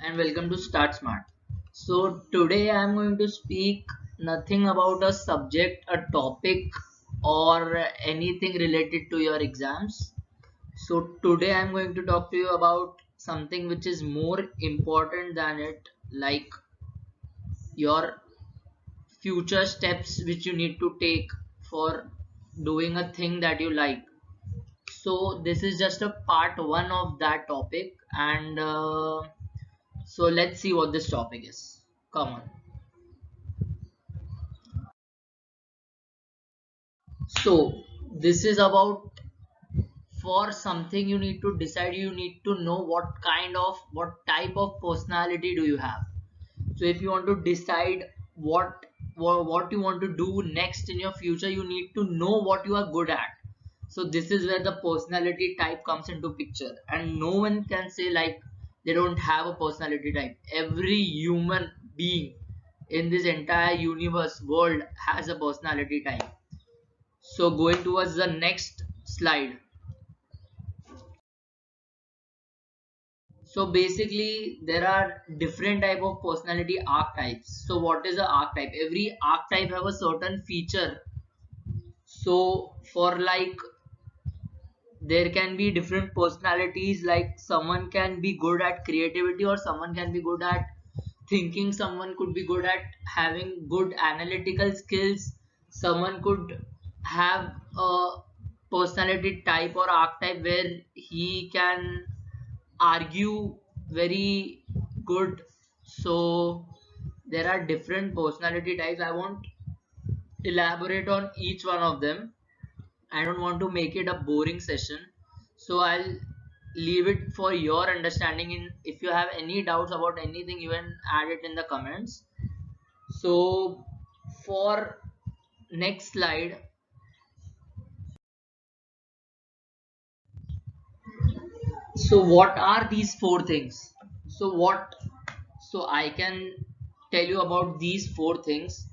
and welcome to Start Smart. So today I am going to speak nothing about a subject, a topic or anything related to your exams. So today I am going to talk to you about something which is more important than it, like your future steps which you need to take for doing a thing that you like. So this is just a part one of that topic, and so let's see what this topic is. Come on. So this is about, for something you need to decide, you need to know what type of personality do you have. So if you want to decide what you want to do next in your future, you need to know what you are good at. So this is where the personality type comes into picture, and no one can say like they don't have a personality type. Every human being in this entire universe world has a personality type. So going towards the next slide. So basically there are different type of personality archetypes. So what is a archetype? Every archetype have a certain feature. So for like there can be different personalities, like someone can be good at creativity, or someone can be good at thinking, someone could be good at having good analytical skills, someone could have a personality type or archetype where he can argue very good. So there are different personality types. I won't elaborate on each one of them. I don't want to make it a boring session, so I'll leave it for your understanding. In if you have any doubts about anything, you can add it in the comments. So for next slide. So what are these four things? So I can tell you about these four things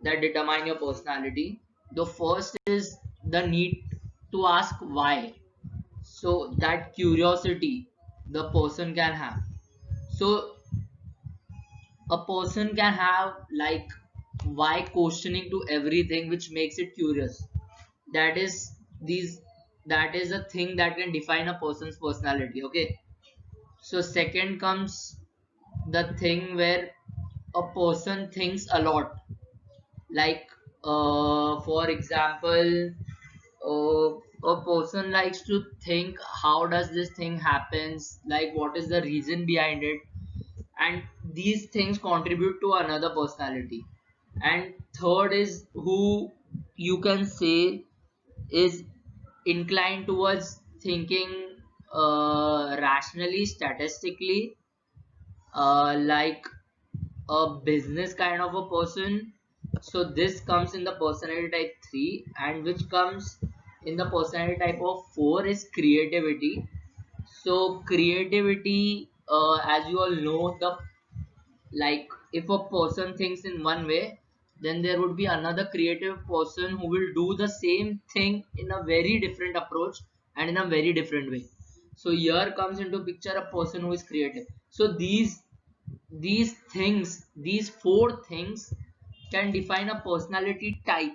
that determine your personality. The first is the need to ask why. So that curiosity the person can have. So a person can have like why questioning to everything, which makes it curious. That is these that is a thing that can define a person's personality. Okay. So second comes the thing where a person thinks a lot, like for example, a person likes to think how does this thing happens, like what is the reason behind it, and these things contribute to another personality. And third is who you can say is inclined towards thinking rationally, statistically, like a business kind of a person. So this comes in the personality type 3, and which comes in the personality type of 4 is creativity. So creativity, as you all know, the like if a person thinks in one way, then there would be another creative person who will do the same thing in a very different approach and in a very different way. So here comes into picture a person who is creative. So these things, these four things can define a personality type,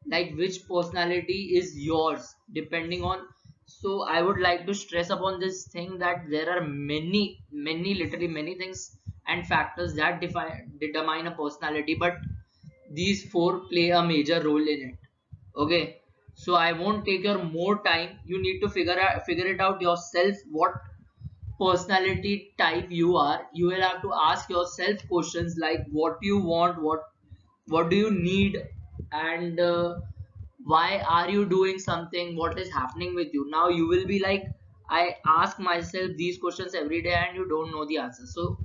like which personality is yours depending on. So I would like to stress upon this thing that there are many literally many things and factors that determine a personality, but these four play a major role in it. Okay. So I won't take your more time. You need to figure it out yourself what personality type you are. You will have to ask yourself questions like what you want, what do you need, and why are you doing something, what is happening with you. Now you will be like, I ask myself these questions every day and you don't know the answer. So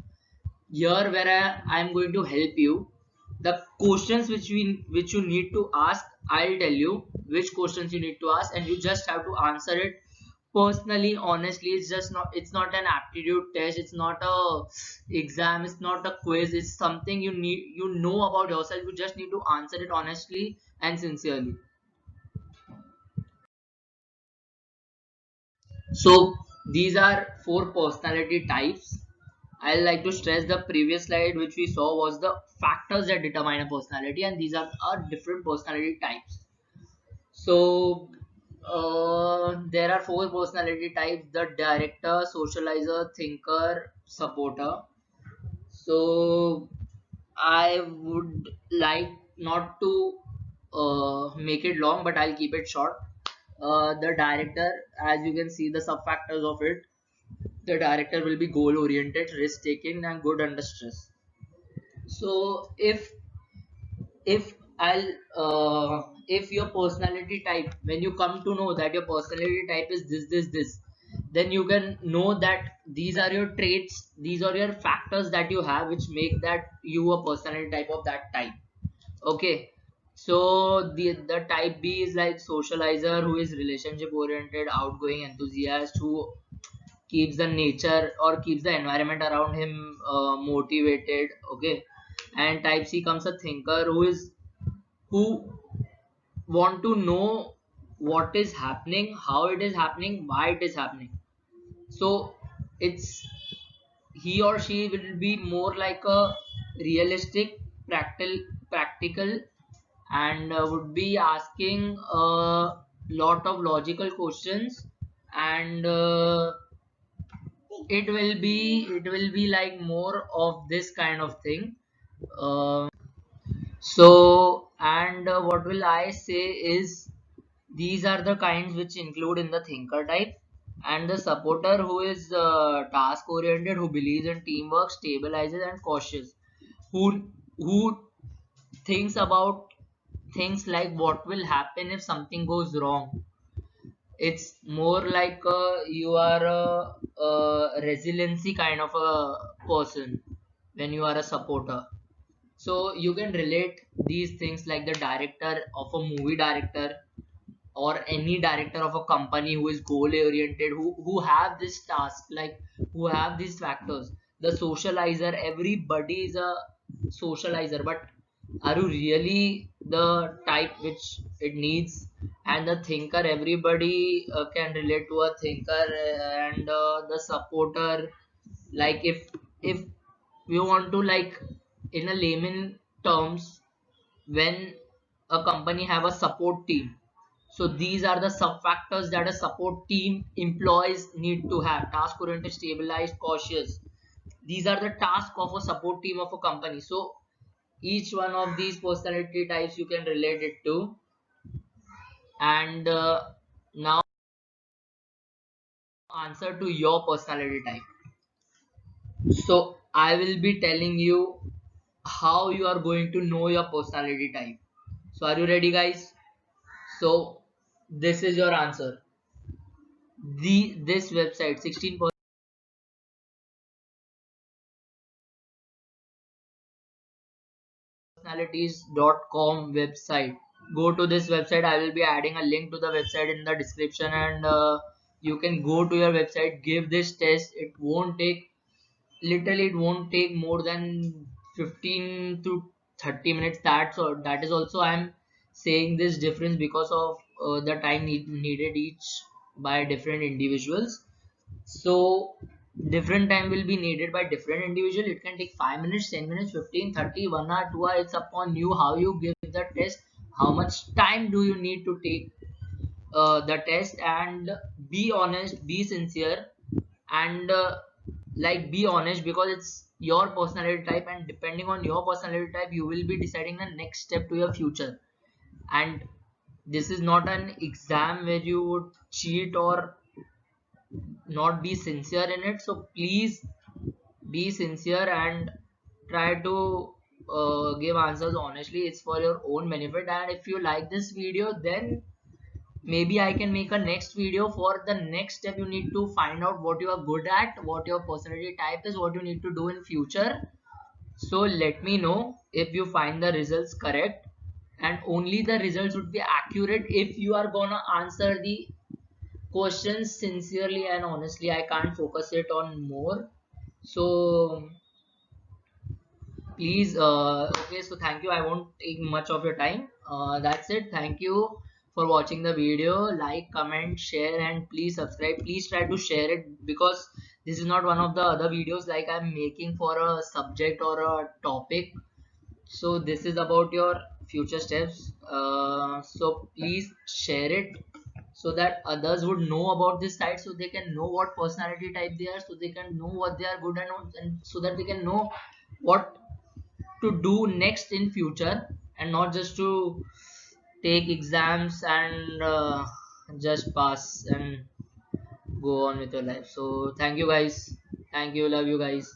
here where I am going to help you, the questions which you need to ask, I'll tell you which questions you need to ask, and you just have to answer it personally, honestly. It's not an aptitude test, it's not a exam, it's not a quiz, it's something you know about yourself. You just need to answer it honestly and sincerely. So these are four personality types. I like to stress the previous slide which we saw was the factors that determine a personality, and these are our different personality types. So there are four personality types: the director, socializer, thinker, supporter. So I would like not to make it long, but I'll keep it short. The director, as you can see the sub factors of it, the director will be goal oriented, risk taking, and good under stress. So if I'll if your personality type, when you come to know that your personality type is this, then you can know that these are your traits, these are your factors that you have which make that you a personality type of that type. Okay, so the type B is like socializer, who is relationship oriented, outgoing, enthusiast, who keeps the nature or keeps the environment around him motivated. Okay, and type C comes a thinker, who want to know what is happening, how it is happening, why it is happening. So it's he or she will be more like a realistic, practical, and would be asking a lot of logical questions, and it will be like more of this kind of thing. So and what will I say is these are the kinds which include in the thinker type, and the supporter, who is task oriented, who believes in teamwork, stabilizes, and cautious, who thinks about things like what will happen if something goes wrong. It's more like you are a resiliency kind of a person when you are a supporter. So you can relate these things like the director of a movie director, or any director of a company who is goal oriented, who have this task, like who have these factors. The socializer, everybody is a socializer, but are you really the type which it needs? And the thinker, everybody can relate to a thinker, and the supporter, like if we want to, like, in a layman terms, when a company have a support team, so these are the sub factors that a support team employees need to have: task oriented, stabilized, cautious. These are the tasks of a support team of a company. So each one of these personality types you can relate it to. And now answer to your personality type. So I will be telling you how you are going to know your personality type. So are you ready, guys? So this is your answer. This website, 16 personalities.com website. Go to this website. I will be adding a link to the website in the description, and you can go to your website, give this test. It won't take, literally it won't take more than 15 to 30 minutes. That is also I'm saying this difference because of the time needed each by different individuals. So different time will be needed by different individual. It can take 5 minutes, 10 minutes, 15, 30, 1 hour, 2 hour. It's upon you how you give the test, how much time do you need to take the test. And be honest, be sincere, and like be honest, because it's your personality type, and depending on your personality type you will be deciding the next step to your future. And this is not an exam where you would cheat or not be sincere in it. So please be sincere and try to give answers honestly. It's for your own benefit. And if you like this video, then maybe I can make a next video for the next step. You need to find out what you are good at, what your personality type is, what you need to do in future. So let me know if you find the results correct, and only the results would be accurate if you are gonna answer the questions sincerely and honestly. I can't focus it on more. So please, okay, so thank you. I won't take much of your time. That's it. Thank you for watching the video. Like, comment, share, and please subscribe. Please try to share it, because This is not one of the other videos like I'm making for a subject or a topic. So this is about your future steps. So please share it so that others would know about this site, so they can know what personality type they are, so they can know what they are good at, and so that they can know what to do next in future, and not just to take exams and just pass and go on with your life. So thank you guys, thank you, love you guys.